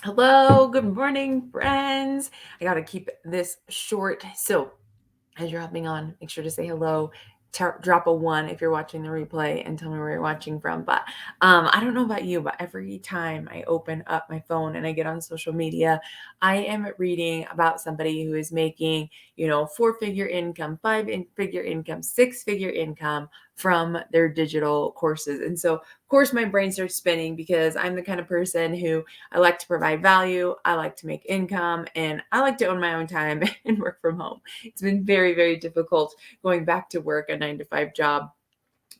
Hello, good morning, friends. I got to keep this short. So, as you're hopping on, make sure to say hello. Drop a one if you're watching the replay and tell me where you're watching from. But I don't know about you, but every time I open up my phone and I get on social media, I am reading about somebody who is making, four-figure income, five-figure income, six-figure income from their digital courses. And so, of course, my brain starts spinning because I'm the kind of person who I like to provide value, I like to make income, and I like to own my own time and work from home. It's been very, very difficult going back to work, a 9 to 5 job.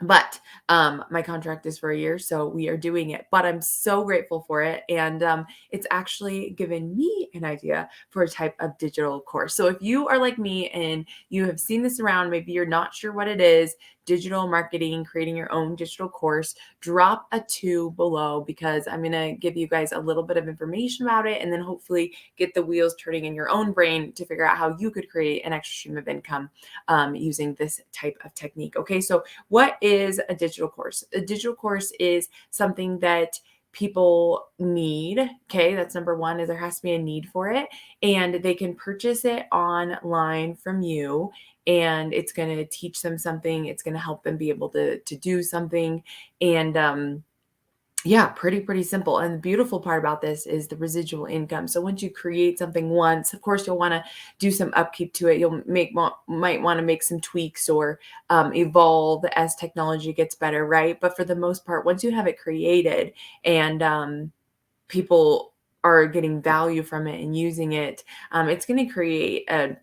But my contract is for a year, so we are doing it. But I'm so grateful for it. And it's actually given me an idea for a type of digital course. So if you are like me and you have seen this around, maybe you're not sure what it is, digital marketing, creating your own digital course, drop a 2 below because I'm going to give you guys a little bit of information about it and then hopefully get the wheels turning in your own brain to figure out how you could create an extra stream of income using this type of technique. Okay, so what is a digital course? A digital course is something that people need. Okay, that's number one, is there has to be a need for it, and they can purchase it online from you, and it's going to teach them something. It's going to help them be able to do something. And yeah, pretty simple. And the beautiful part about this is the residual income. So once you create something once, of course, you'll want to do some upkeep to it. You'll might want to make some tweaks or evolve as technology gets better, right? But for the most part, once you have it created and people are getting value from it and using it, it's going to create a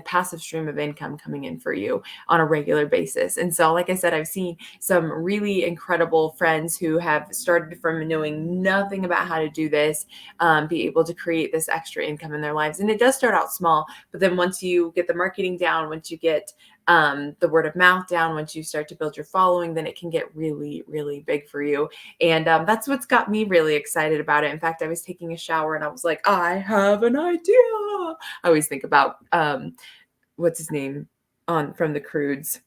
passive stream of income coming in for you on a regular basis. And so, like I said, I've seen some really incredible friends who have started from knowing nothing about how to do this, be able to create this extra income in their lives. And it does start out small, but then once you get the marketing down, once you get the word of mouth down, once you start to build your following, then it can get really big for you. And that's what's got me really excited about it. In fact, I was taking a shower and I was like, I have an idea. I always think about what's his name on from the Crudes,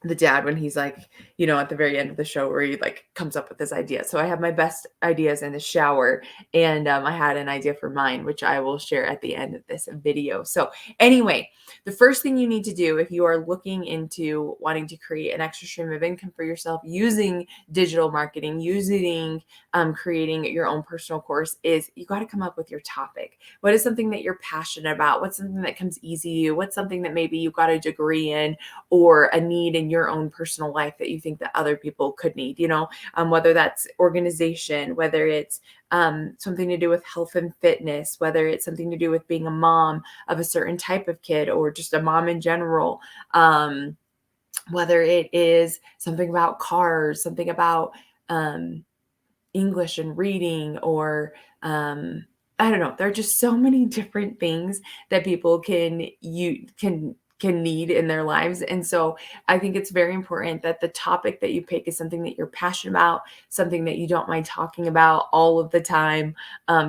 the dad, when he's like, at the very end of the show where he like comes up with this idea. So I have my best ideas in the shower, and I had an idea for mine, which I will share at the end of this video. So anyway, the first thing you need to do if you are looking into wanting to create an extra stream of income for yourself using digital marketing, using creating your own personal course, is you got to come up with your topic. What is something that you're passionate about? What's something that comes easy to you? What's something that maybe you got a degree in or a need in your own personal life that you think that other people could need, whether that's organization, whether it's something to do with health and fitness, whether it's something to do with being a mom of a certain type of kid or just a mom in general, whether it is something about cars, something about English and reading, or I don't know. There are just so many different things that people can need in their lives. And so I think it's very important that the topic that you pick is something that you're passionate about, something that you don't mind talking about all of the time,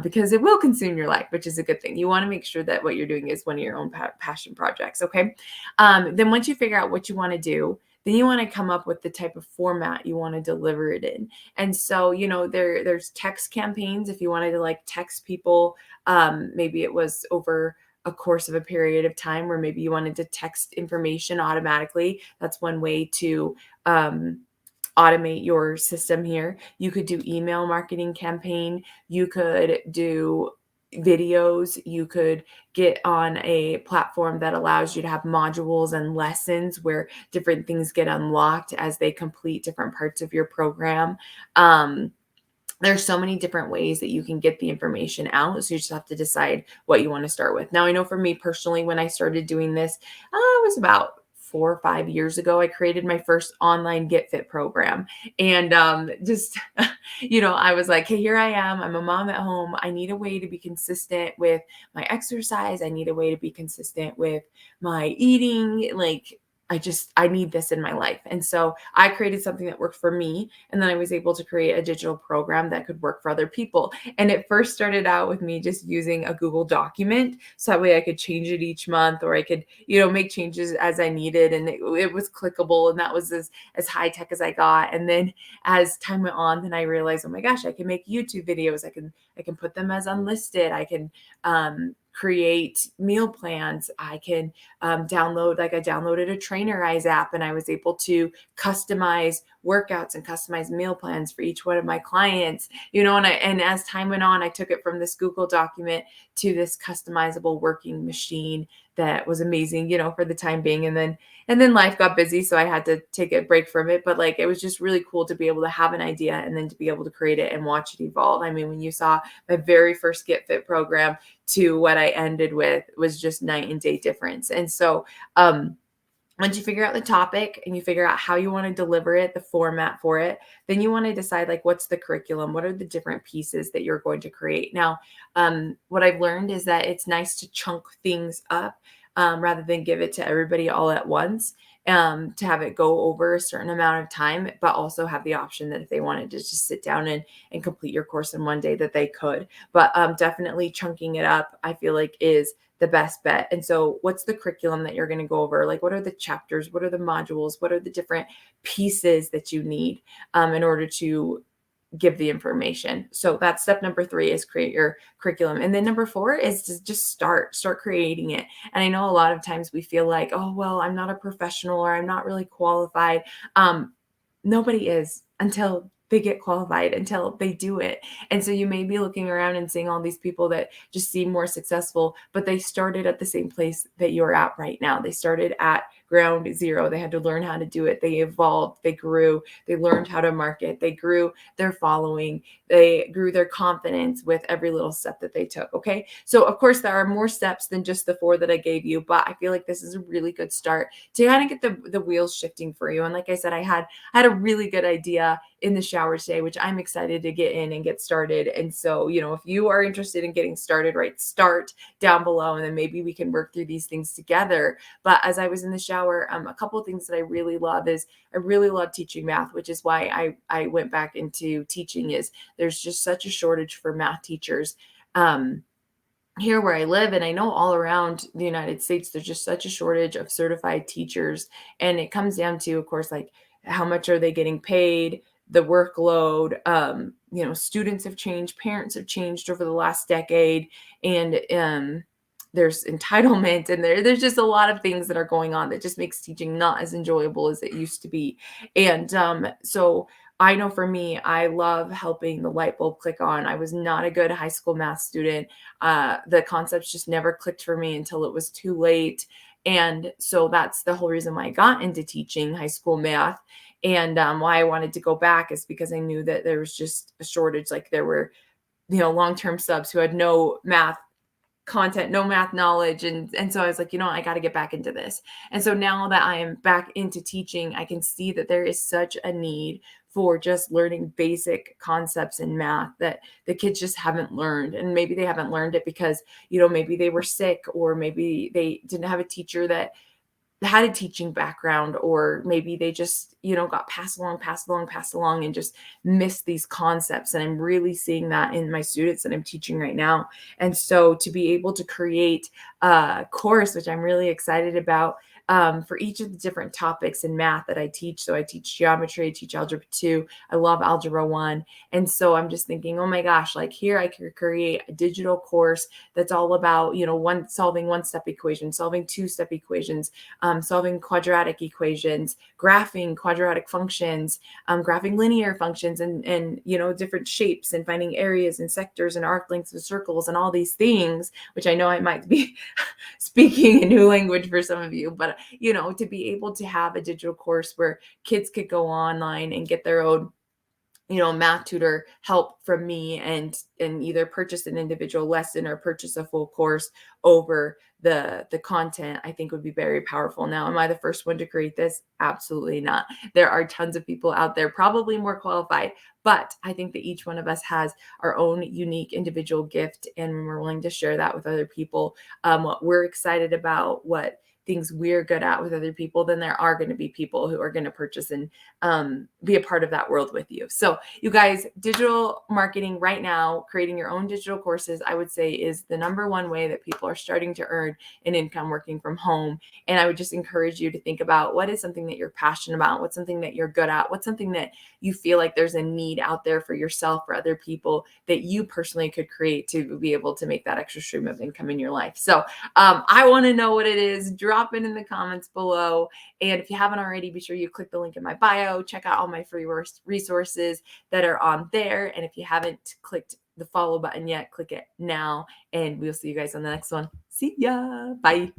because it will consume your life, which is a good thing. You want to make sure that what you're doing is one of your own passion projects. Okay. Then once you figure out what you want to do, then you want to come up with the type of format you want to deliver it in. And so, there's text campaigns. If you wanted to like text people, maybe it was over a course of a period of time where maybe you wanted to text information automatically. That's one way to automate your system here. You could do email marketing campaign. You could do videos. You could get on a platform that allows you to have modules and lessons where different things get unlocked as they complete different parts of your program. There's so many different ways that you can get the information out. So you just have to decide what you want to start with. Now, I know for me personally, when I started doing this, it was about 4 or 5 years ago. I created my first online Get Fit program. And just, I was like, hey, here I am. I'm a mom at home. I need a way to be consistent with my exercise. I need a way to be consistent with my eating. Like, I need this in my life. And so I created something that worked for me. And then I was able to create a digital program that could work for other people. And it first started out with me just using a Google document. So that way I could change it each month, or I could, make changes as I needed. And it was clickable. And that was as high tech as I got. And then as time went on, then I realized, oh my gosh, I can make YouTube videos. I can put them as unlisted. I can create meal plans. I can download, like I downloaded a Trainerize app, and I was able to customize workouts and customize meal plans for each one of my clients, and as time went on, I took it from this Google document to this customizable working machine that was amazing, for the time being. And then life got busy, so I had to take a break from it. But like, it was just really cool to be able to have an idea and then to be able to create it and watch it evolve. I mean, when you saw my very first Get Fit program to what I ended with, was just night and day difference. And so, once you figure out the topic and you figure out how you want to deliver it, the format for it, then you want to decide, like, what's the curriculum? What are the different pieces that you're going to create? Now, what I've learned is that it's nice to chunk things up, rather than give it to everybody all at once, to have it go over a certain amount of time, but also have the option that if they wanted to just sit down and complete your course in one day, that they could. But definitely chunking it up, I feel like, is the best bet. And so what's the curriculum that you're going to go over? Like, what are the chapters? What are the modules? What are the different pieces that you need in order to give the information? So that's step number 3, is create your curriculum. And then number 4 is to just start creating it. And I know a lot of times we feel like, oh, well, I'm not a professional, or I'm not really qualified. Nobody is until they get qualified, until they do it. And so you may be looking around and seeing all these people that just seem more successful, but they started at the same place that you're at right now. They started at ground zero. They had to learn how to do it. They evolved, they grew, they learned how to market, they grew their following, they grew their confidence with every little step that they took. Okay. So of course there are more steps than just the 4 that I gave you, but I feel like this is a really good start to kind of get the wheels shifting for you. And like I said, I had a really good idea in the shower today, which I'm excited to get in and get started. And so, if you are interested in getting started, right, start down below, and then maybe we can work through these things together. But as I was in the shower, a couple of things that I really love is I really love teaching math, which is why I went back into teaching. Is there's just such a shortage for math teachers. Here where I live, and I know all around the United States, there's just such a shortage of certified teachers. And it comes down to, of course, like, how much are they getting paid, the workload. Students have changed, parents have changed over the last decade, and there's entitlement, and there's just a lot of things that are going on that just makes teaching not as enjoyable as it used to be. And so I know for me, I love helping the light bulb click on. I was not a good high school math student. The concepts just never clicked for me until it was too late. And so that's the whole reason why I got into teaching high school math. And why I wanted to go back is because I knew that there was just a shortage. Like, there were, long-term subs who had no math content, no math knowledge. And so I was like, I got to get back into this. And so now that I am back into teaching, I can see that there is such a need for just learning basic concepts in math that the kids just haven't learned. And maybe they haven't learned it because, maybe they were sick, or maybe they didn't have a teacher that had a teaching background, or maybe they just, got passed along and just missed these concepts. And I'm really seeing that in my students that I'm teaching right now. And so to be able to create a course, which I'm really excited about, for each of the different topics in math that I teach. So I teach geometry, I teach algebra 2, I love algebra 1. And so I'm just thinking, oh my gosh, like, here I could create a digital course that's all about, solving one-step equations, solving two-step equations, solving quadratic equations, graphing quadratic functions, graphing linear functions, and different shapes, and finding areas and sectors and arc lengths of circles and all these things, which I know I might be speaking a new language for some of you. But to be able to have a digital course where kids could go online and get their own, math tutor help from me, and either purchase an individual lesson or purchase a full course over the content, I think would be very powerful. Now, am I the first one to create this? Absolutely not. There are tons of people out there, probably more qualified, but I think that each one of us has our own unique individual gift, and we're willing to share that with other people. What we're excited about, what things we're good at with other people, then there are going to be people who are going to purchase and be a part of that world with you. So you guys, digital marketing right now, creating your own digital courses, I would say is the number one way that people are starting to earn an income working from home. And I would just encourage you to think about what is something that you're passionate about, what's something that you're good at, what's something that you feel like there's a need out there for yourself or other people that you personally could create to be able to make that extra stream of income in your life. So I want to know what it is. Drop it in the comments below. And if you haven't already, be sure you click the link in my bio, check out all my free resources that are on there. And if you haven't clicked the follow button yet, click it now. And we'll see you guys on the next one. See ya. Bye.